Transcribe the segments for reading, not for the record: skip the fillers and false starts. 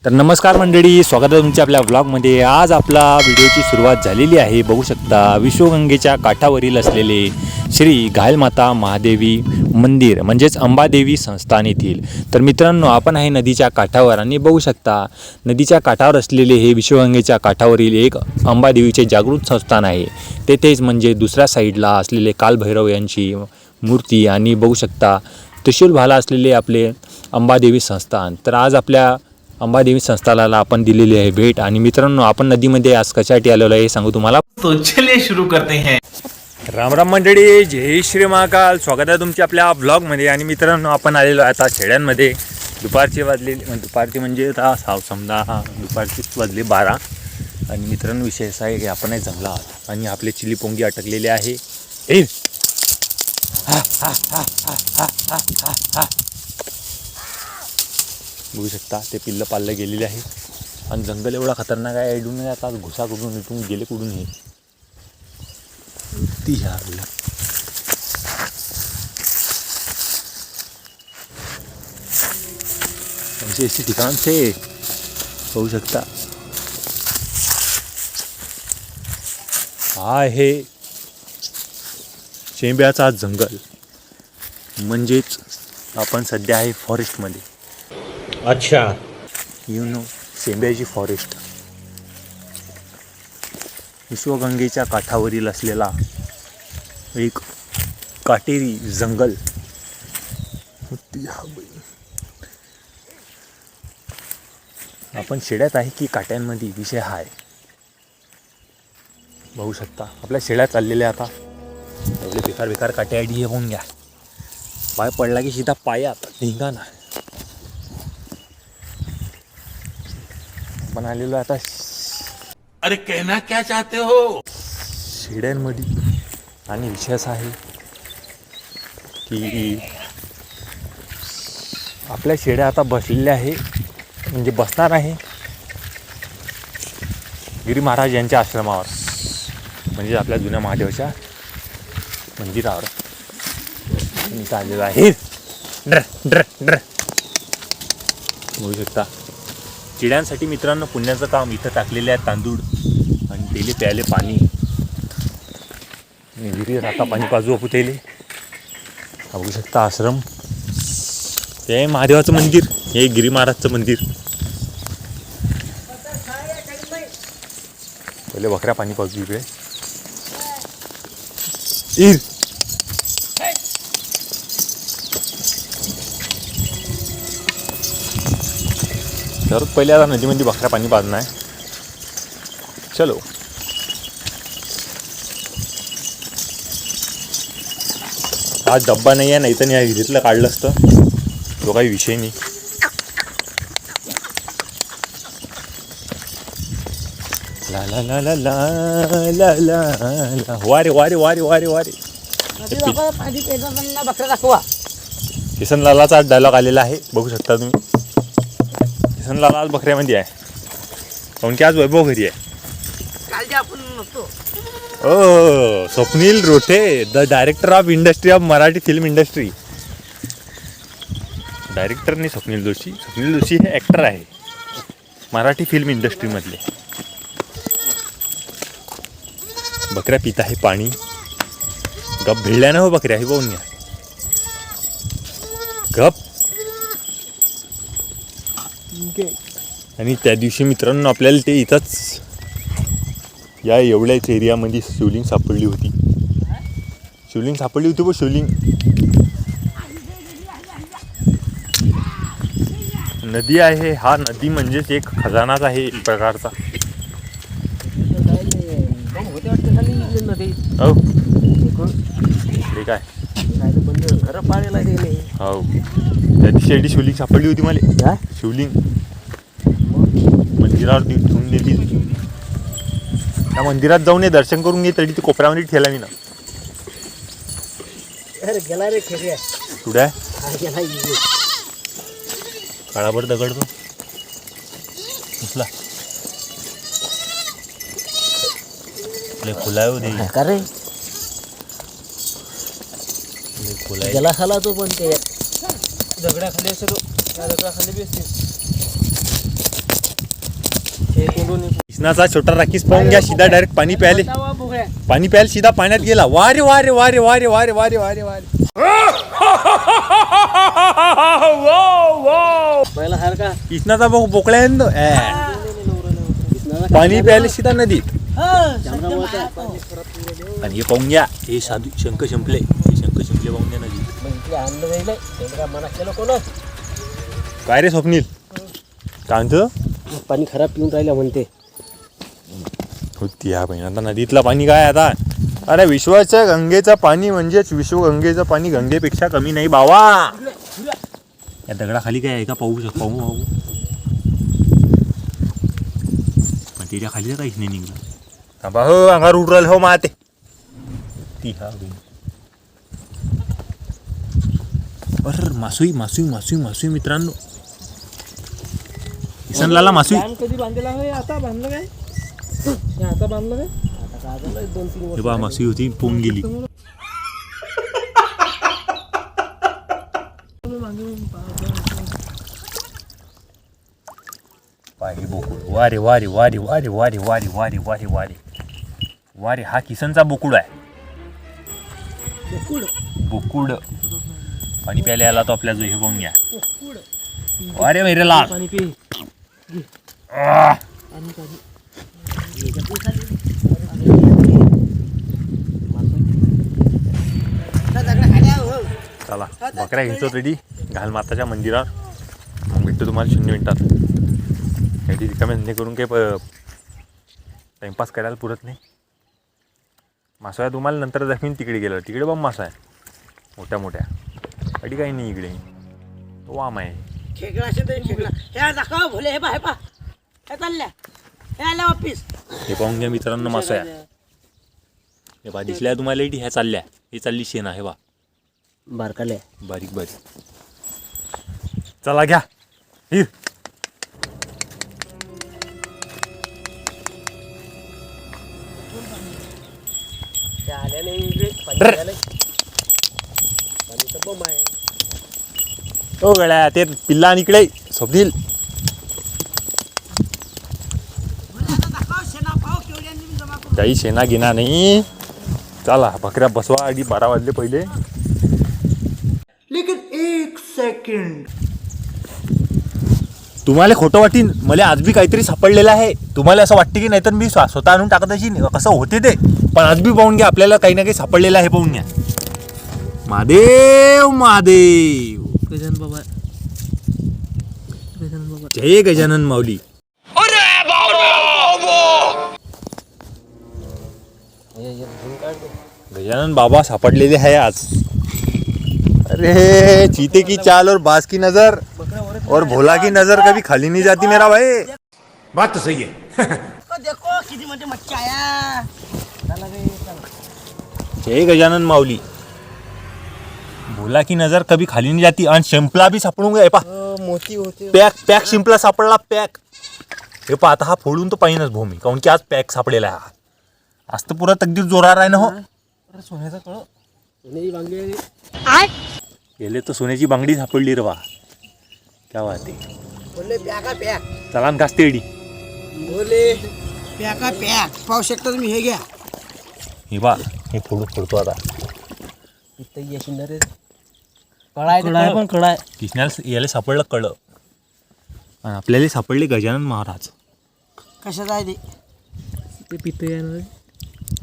तर नमस्कार मंडळी, स्वागत आहे तुमच्या आपल्या व्लॉगमध्ये। आज आपला व्हिडिओची सुरुवात झालेली आहे। बघू शकता विश्वगंगेच्या काठावरील असलेले श्री घायलमाता महादेवी मंदिर म्हणजेच अंबादेवी संस्थान येथील। तर मित्रांनो, आपण आहे नदीच्या काठावर आणि बघू शकता नदीच्या काठावर असलेले हे विश्वगंगेच्या काठावरील एक अंबादेवीचे जागृत संस्थान आहे। तेथेच म्हणजे दुसऱ्या साईडला असलेले कालभैरव यांची मूर्ती आणि बघू शकता त्रिशूल भाला असलेले आपले अंबादेवी संस्थान। तर आज आपल्या अंबादेवी संस्थानाला आपण दिलेली आहे भेट। आणि मित्रांनो, आपण नदीमध्ये आज कशासाठी आलेलो आहे हे सांगू तुम्हाला। तो चलिए शुरू करते हैं। राम राम मंडळी, जय श्री महाकाल। स्वागत आहे तुमच्या आपल्या ब्लॉगमध्ये। आणि मित्रांनो, आपण आलेलो आता खेड्यांमध्ये। दुपारचे म्हणजे आता समजा दुपारचीच वाजले 12। आणि मित्रांनो, विषय असा आहे की आपण जंगलात आहोत आणि आपले चिली पोंगी अटकलेले आहे। बघू शकता ते पिल्लं पाळलं गेलेले आहे आणि जंगल एवढा खतरनाक आहे। ऐडून नाही आता घुसा कुठून इथून गेले कुठून हे ती ह्या म्हणजे अशी ठिकाण छे बघू शकता। हा आहे शेंब्याचा जंगल, म्हणजेच आपण सध्या आहे फॉरेस्टमध्ये। अच्छा, शेंब्याची फॉरेस्ट विश्वगंगेच्या काठावरील असलेला एक काटेरी जंगल। आपण शेड्यात आहे की काट्यांमध्ये विषय हा आहे। बघू शकता आपल्या शेड्या चाललेल्या आता एवढे बेकार काटे आयडी हे होऊन घ्या। पाय पडला की सीधा पायात ढिंगा ना। आपण आलेलो आता अरे कहना क्या चाहते हो शेड्यांमध्ये। आणि विषय असा आहे की आपल्या शेड्या आता बसलेल्या आहे, म्हणजे बसणार आहे गिरी महाराज यांच्या आश्रमावर, म्हणजे आपल्या जुन्या महादेवाच्या मंदिरावर इथं आलेलं आहे। बघू शकता चिड्यांसाठी मित्रांनो पुण्याचं काम इथं टाकलेले आहे तांदूळ आणि तेले प्यायले पाणी। विहिरीत आता पाणी पाजू आपू तेले। बघू शकता आश्रम, ते आहे महादेवाचं मंदिर, हे गिरी महाराजचं मंदिर। पहिले बकऱ्या पाणी पाजू इकडे। तर पहिले आता नदीमध्ये बकऱ्या पाणी पाजणं आहे। चलो आज डब्बा नाही आहे, नाही तर या विहिरीतलं काढलं असतं, तो काही विषय नाही। ला ला ला ला ला ला ला वारे वारे वारे वारे वारे। किसन लालाचा डायलॉग आलेला आहे, बघू शकता तुम्ही। किसन लाला आज बकऱ्यामध्ये आहे, काऊन की आज वैभव घरी आहे। ओ Swapnil Rothe, the director of industry of Marathi film industry. Director नाही स्वप्नील जोशी, स्वप्नील जोशी हे ॲक्टर आहे मराठी फिल्म इंडस्ट्रीमधले। बकऱ्या पित आहे पाणी, गप भिडल्यानं हो बकऱ्या, हे बघून घ्या गप। आणि त्या दिवशी मित्रांनो आपल्याला ते इथंच या एवढ्याच एरियामध्ये शिवलिंग सापडली होती। व शिवलिंग नदी आहे। हा नदी म्हणजेच एक खजानाच आहे एक प्रकारचा। हो काय हो, त्या दिवशी एवढी शिवलिंग सापडली होती मला। शिवलिंग मंदिरावर ठेवून दिली, त्या मंदिरात जाऊन ये दर्शन करून घे, तरी ती कोपऱ्यामध्ये ठेवला मी ना। गेला रे कुठे काळाभर दगड तो उचला खुला का रे गेला खाला तो, पण ते दगडाखाली असतो, त्या दगडाखाली बी असते। कृष्णाचा छोटा राखीस पाहून घ्या, सीधा डायरेक्ट पाणी प्यायला सीधा पाण्यात गेला. वारे वारे वारे वारे वारे वारे वारे वारे. पहिला सारखा कृष्णाचा बोकळा आहे ना तो. पाणी प्यायला सीधा नदीत. आणि हे पाहून घ्या, हे साधू शंख शिंपले पाहून घ्या नदीत. आणलं जाईल का मना केलं कोण काय रे स्वप्नील, काय म्हणतो? पाणी खराब पिऊन राहिलं म्हणते. होती हा बहीण. आता नदीतलं पाणी काय आता? अरे विश्वाच्या गंगेचं पाणी म्हणजेच विश्वगंगेचं पाणी गंगेपेक्षा कमी नाही बाबा. या दगडाखाली काय आहे का? पाहू पण त्याच्या खाली काहीच नाही निघलं. थांबा हो, अंगावर उड राहिलं हो माते ती. हा अरे मासुई मासुई मासुई मासुई मित्रांनो, किसनलाला मासुई. कधी बांधलेला आहे? आता बांधलं काय? आता बांधलं काय? आता काय झालं? 2-3 हे बा मासुई होती, पोंग गेली. पाहिजे बोकुड. वारे वारे वारे वारे वारे वारे वारे वारे वारे वारे. हा किसनचा बोकुड आहे. बोकुड पाणी प्यायला आला तो आपल्या जो. हे पाहून घ्या. वारे मेरे लाल. पाणी पी. चला बकऱ्या घ्यायचो रेडी घाल माताच्या मंदिरात. मग भेटतो तुम्हाला 0 मिनिटात. काही रिकामे धंदे करून काही टाइमपास करायला पुरत नाही. मासा आहे तुम्हाला नंतर दाखवीन. तिकडे गेलं तिकडे बम मासा आहे मोठ्या मोठ्या. अडी काही नाही इकडे. तो वाम आहे. खेकडा असेल तर खेकडा हे दाखव भोले. हे पा हे चालल्या हे आल्या वापिस. हे पाहून घ्या मित्रांनो, मासा आहे. हे बा दिसल्या तुम्हाला इथे. ह्या चालल्या. ही चालली शेण आहे बा, बारकाले बारीक बारीक. चला घ्या. ही आल्या नाही इकडे. पाणी आलंय. पाणी तर बम आहे. हो गड्या ते पिल्ला आणि इकडे स्वप्नील. काही शेणा घेणार नाही. चला बकऱ्या बसवा. आधी 12 वाजले पहिले. लेकिन 1 सेकंड. तुम्हाला खोटं वाटीन, मला आज बी काहीतरी सापडलेलं आहे. तुम्हाला असं वाटते की नाहीतर मी स्वतः आणून टाकत अशी कसं होते ते. पण आज बी पाहून घ्या, आपल्याला काही ना काही सापडलेलं आहे. पाहून घ्या. महादेव महादेव. गजानन बाबा. गजानन बाबा. जय गजानन माऊली. गजानन बाबा सापडलेले आहे आज. अरे चीते की चाल और बाज की नजर और भोला की नजर कभी खाली नहीं जाती मेरा भाई. बात तो सही है. देखो किती मोठी मच्छी आया. जय गजानन माऊली. भोला की नजर कभी खाली नहीं जाती. आणि शिंपला भी सापडून गए पा. मोती होते. पॅक शिंपला सापडला. पॅक. हे पा आता हा फोडून तो पाहिनच भूमी. काऊन की आज पॅक सापडेला आहे. आज तर पुरा तकदीर जोरार आहे ना हो. सोन्याचा कळ. सोन्याची बांगडी. गेले तर सोन्याची बांगडी सापडली रे वा. क्या बात आहे. बोले प्याका प्याक. चला न कास्ते एडी. बोले प्याका प्याक. पाहू शकता तुम्ही. हे घ्या. हे बा हे फोडतो आता. इथं येशील ना रे. कळाय पण कळाय. कृष्णाला याला सापडलं कळलं. आणि आपल्याला सापडले गजानन महाराज. कशाचं आहे ते? ते पितं आहे ना.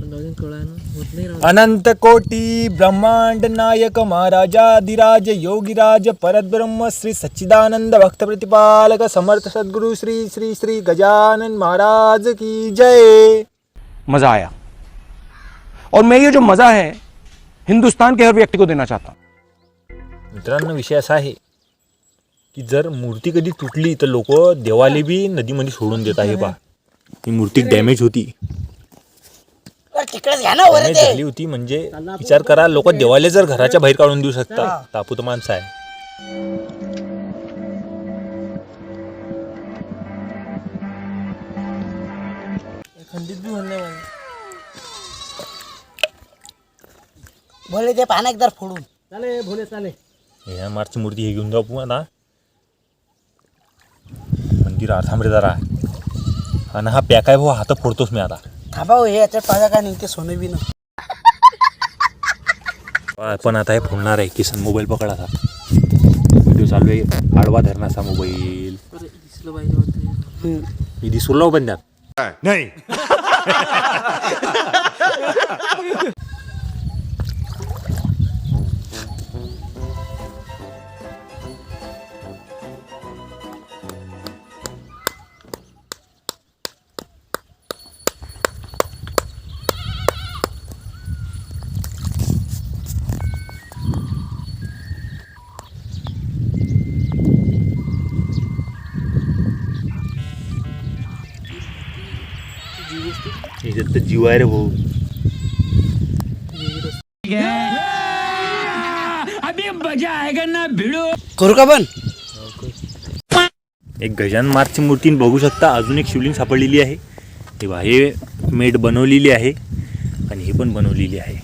कळाय ना. होत नाही राव. अनंत कोटी ब्रह्मांड नायक महाराजाधिराज योगीराज परब्रह्म श्री सच्चिदानंद भक्त प्रतिपालक समर्थ सद्गुरु श्री श्री श्री गजानन महाराज की जय. मज़ा आया और मैं ये जो मज़ा है हिंदुस्तान के हर व्यक्ति को देना चाहता हूँ. मित्रांनो विषय असा आहे की जर मूर्ती कधी तुटली तर लोक देवाले बी नदीमध्ये सोडून देत आहे. बा ती मूर्ती डॅमेज होती. तिकडेच घ्या ना वर डॅमेज ते. झाली होती म्हणजे विचार करा. लोक देवाले जर घराच्या बाहेर काढून देऊ शकतात. तापू तर माणसं आहे. खंडित बी म्हणलं. बोले ते पाना एकदा फोडून. चाले भोले चाले. ह्या मारची मूर्ती हे घेऊन जाऊ आपण आता मंदिरात. थांबरे जरा आणि हा पॅक आहे भाऊ, हात फोडतोस मी आता. थांबा हो, हे याच्यात पाहिजे काय नाही ते सोनं बिनं. पण आता हे फोडणार आहे. किसन मोबाईल पकडा आता, व्हिडिओ चालू आहे. आडवा धरणाचा मोबाईल दिसलं पाहिजे होतं. मी दिसलो पण त्यात नहीं. याच्यात तर जीव आहे रे भाऊ. करू का पण? एक गजानन महाराजची मूर्ती बघू शकता. अजून एक शिवलिंग सापडलेली आहे. तेव्हा हे मेड बनवलेली आहे आणि हे पण बनवलेली आहे.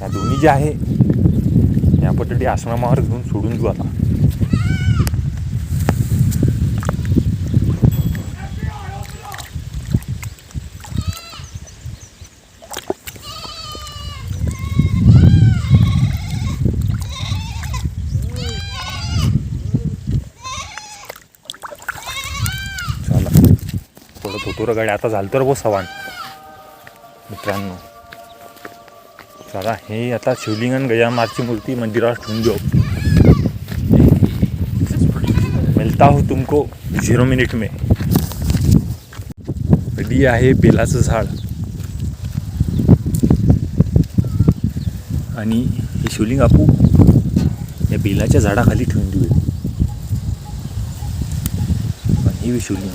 या दोन्ही जे आहे या पद्धती आश्रमावर घेऊन सोडून देऊ आता. चला थोडं होतो गाडी आता झालं तर सवान मित्रांनो. चला हे आता शिवलिंग आणि गजानन महाराजची मूर्ती मंदिरावर ठेवून देऊ. मिळता हो तुमको 0 मिनिट में. कधी आहे बेलाचं झाड आणि हे शिवलिंग आपू या बेलाच्या झाडाखाली ठेवून देऊ. आणि हे शिवलिंग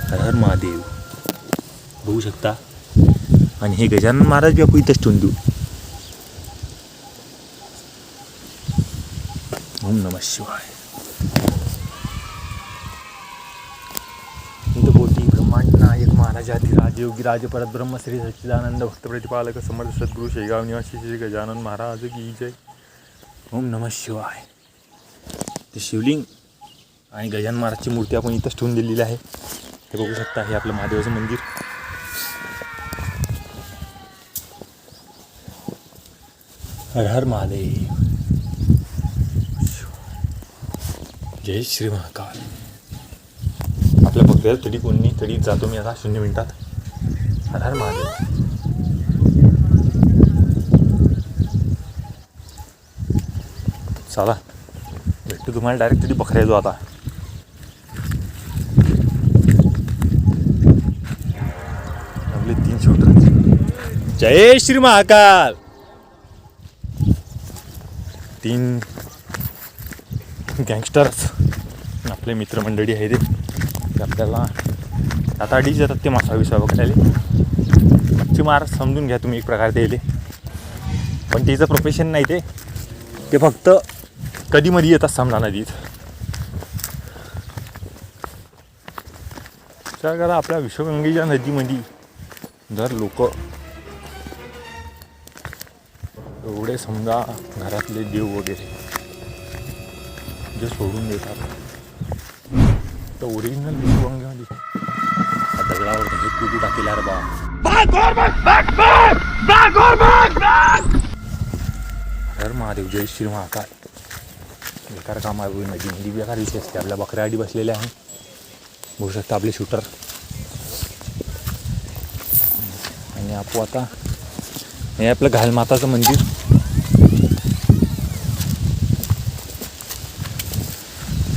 हर हर महादेव बघू शकता. आणि हे गजानन महाराज बी आपण इथंच ठेवून देऊ. ओम नमः शिवाय. पोटी ब्रह्मांड नायक महाराजाधिराज योगीराज परब्रह्म श्री सच्चिदानंद भक्त प्रतिपालक समर्थ सद्गुरु शेगाव निवासी श्री गजानन महाराज की जय. ओम नमः शिवाय. ते शिवलिंग आणि गजानन महाराजची मूर्ती आपण इथंच ठेवून दिलेली आहे. हे बघू शकता. हे आपलं महादेवाचं मंदिर. हर हर महादेव. जय श्री महाकाल. आपल्या बघूया तरी कोणी तरी जातो मी आता 0 मिनिटात. हर हर महादेव. चला भेटतो तुम्हाला डायरेक्ट तरी बकऱ्या येतो आता. आपले 3 शूटर. जय श्री महाकाल. 3 गँगस्टर्स आपले मित्रमंडळी आहे ते आपल्याला आता अडीच येतात ते मासा विसा बघायला. मच्छी मार समजून घ्या तुम्ही एक प्रकारे द्यायले. पण तिचं प्रोफेशन नाही ते फक्त कधीमध्ये येतात समजा नदीत. विचार करा आपल्या विश्वगंगेच्या नदीमध्ये जर लोक एवढे समजा घरातले देव वगैरे जे सोडून देतात तर ओरिजिनल विश्वगंगेमध्ये दगडावर कुठू टाकेला रे बा. हर महादेव. जय श्री महाकाल. बेकार काम आहे नदी बेकार विषय असते. आपल्या बकऱ्या आडी बसलेल्या आहे बघू शकता आपले शूटर. आणि आपू आता हे आपलं घालमाताचं मंदिर.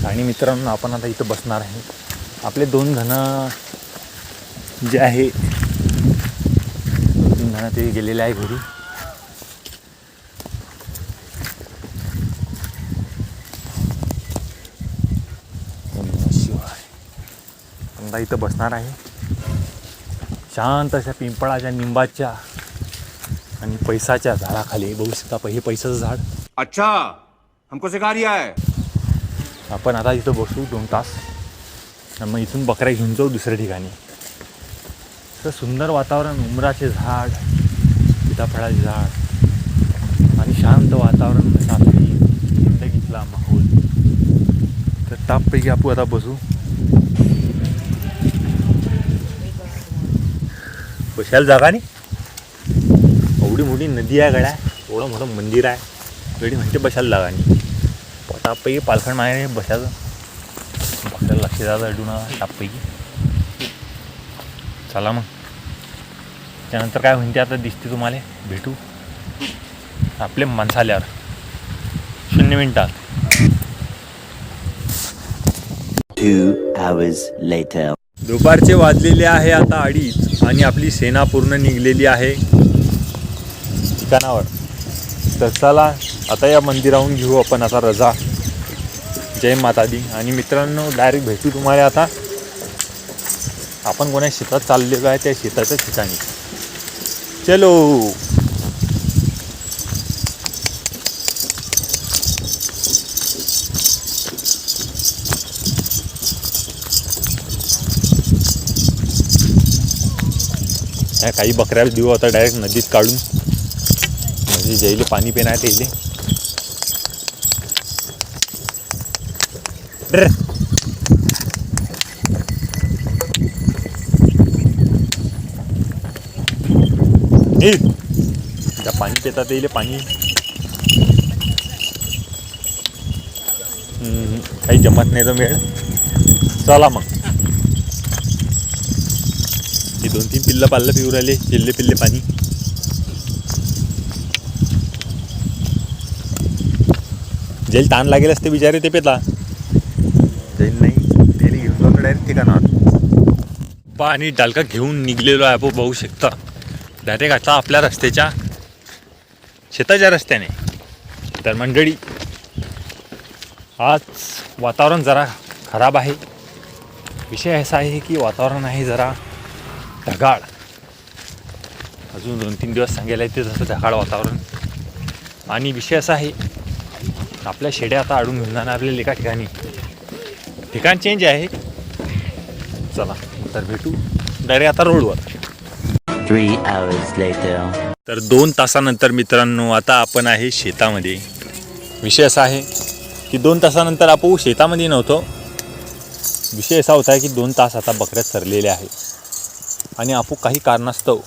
आणि मित्रांनो आपण आता इथं बसणार आहे. आपले 2 जण जे आहे 2-3 जण ते गेलेले आहे घरी. शिवाय समजा इथं बसणार आहे शांत अशा पिंपळाच्या निंबाच्या आणि पैसाच्या झाडाखाली. बघू शकता हे पैसाचं झाड. अच्छा हमको सिखा रिया है. आपण आता इथं बसू 2 तास आणि मग इथून बकऱ्या घेऊन जाऊ दुसऱ्या ठिकाणी. तर सुंदर वातावरण. उमराचे झाड, सीताफळाचे झाड आणि शांत वातावरण. टापपैकी आपण आता बसू. बसायला जागा नाही. एवढी मोठी नदी आहे गड्या, एवढं मोठं मंदिर आहे, गडी म्हणते बसायला जागा नाही. टापपैकी पालखण मागे बसायचं, बसायला लक्ष द्यायचं अडून टापपैकी. चला मग त्यानंतर काय म्हणते आता दिसते तुम्हाला. भेटू आपले माणसं आल्यावर 0 मिनिटात. 2 hours later. दुपारचे वाजलेले आहे आता 2:30 आणि आपली सेना पूर्ण निघलेली आहे ठिकाणावर. तर चला आता या मंदिराहून घेऊ आपण आता रजा. जय माता दी. आणि मित्रांनो डायरेक्ट भेटू तुम्हाला आता. आपण कोणा शेतात चाललेलो आहे त्या शेताच्या ठिकाणी. चलो. ह्या काही बकऱ्याला देऊ आता डायरेक्ट नदीत काढून, म्हणजे जैले पाणी पिण्यात येईल. त्या पाणी पितात येईल पाणी. काही जमत नाही तर वेळ. चला मग. हे 2-3 पिल्लं पाल्लं पिऊ राहिले, पिल्ले पाणी. जैल ताण लागेल असते बिचारे ते पेता. जैल नाही त्याला घेऊन जाऊन डायरेक्ट ठिकाणावर. पाणी डालका घेऊन निघलेलो आहे आपण बघू शकता. डायरेक्ट आता आपल्या रस्त्याच्या शेताच्या रस्त्याने. तर मंडळी आज वातावरण जरा खराब आहे. विषय असा आहे की वातावरण आहे जरा ढगाळ. अजून 2-3 दिवस सांगायला येते जसं ढगाळ वातावरण. आणि विषय असा आहे आपल्या शेड्या आता अडून घेऊन जाणार आपल्याला एका ठिकाणी. ठिकाण चेंज आहे. चला तर भेटू डायरेक्ट आता रोडवर. 3 hours later. तर 2 तासानंतर मित्रांनो आता आपण आहे शेतामध्ये. विषय असा आहे की 2 तासानंतर आपण शेतामध्ये नव्हतो. विषय असा होता की 2 तास आता बकऱ्या सरलेल्या आहेत आणि आपण काही कारणास्तव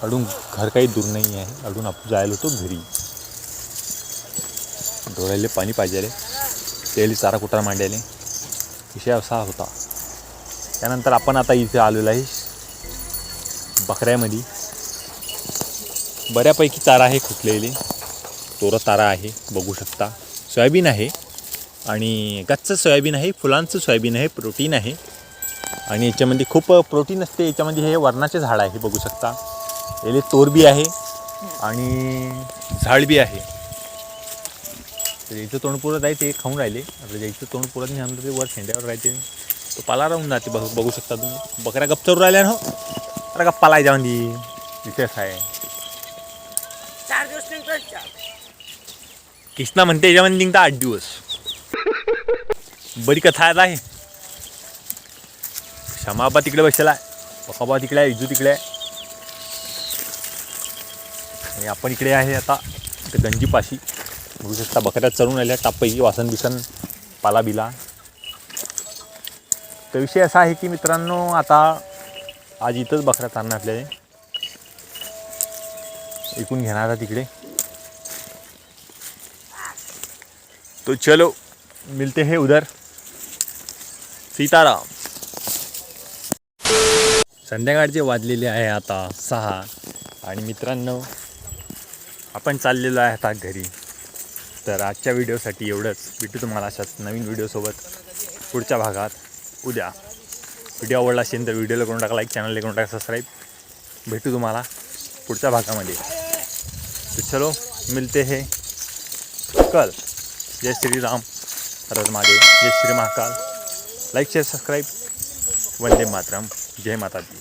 अडून घर काही दूर नाही आहे. अडून आपण जायला होतो घरी. ढोरायले पाणी पाहिजे, त्याला चारा कुटार मांडायले. विषय असा होता. त्यानंतर आपण आता इथे आलेलो आहे बकऱ्यामध्ये. बऱ्यापैकी चारा आहे खुटलेले. तोरं चारा आहे बघू शकता. सोयाबीन आहे आणि गच्चं सोयाबीन आहे, फुलांचं सोयाबीन आहे, प्रोटीन आहे. आणि याच्यामध्ये खूप प्रोटीन असते. याच्यामध्ये हे वरणाचे झाड आहे बघू शकता. याले तोर बी आहे आणि झाड बी आहे. तर याचं तोंड पुरत आहे ते खाऊन राहिले. आता ज्याचं तोंड पुरत नाही आमचं ते वर शेंड्यावर राहते, तो पाला राहून जाते. बघू शकता तुम्ही. बकऱ्या गप्पचरून राहिल्या ना. अरे गप्पा लाय जाऊन दी. विशेष आहे 4 दिवस निघतो. कृष्णा म्हणते याच्यामध्ये निघता 8 दिवस. बरी कथा आहे. क्षमाबा तिकडे बसलेला आहे, पकाबा तिकडे आहे, इजू तिकडे आहे आणि आपण इकडे आहे आता गंजीपाशी. बघू शकता बकऱ्या चरून आल्या टापपैकी. वासन बिसन पाला बिला. तर विषय असा आहे की मित्रांनो आता आज इथंच बकऱ्या चालणार आपल्याला. ऐकून घेणार तिकडे. तो चलो मिलते हैं उधर. सीताराम. संध्याकाळचे वाजलेले आहे आता 6 आणि मित्रांनो आपण चाललेलो आहे आता घरी. तर आजच्या व्हिडिओसाठी एवढंच. भेटू तुम्हाला अशाच नवीन व्हिडिओसोबत पुढच्या भागात उद्या. व्हिडिओ आवडला असेल तर व्हिडिओला करून टाका लाईक, चॅनलला करून टाका सबस्क्राईब. भेटू तुम्हाला पुढच्या भागामध्ये. तो चलो मिलते हैं कल. जय श्री राम, हर महादेव, जय Shri Mahakal. Like share subscribe. वंदे मातरम. जय माता दी.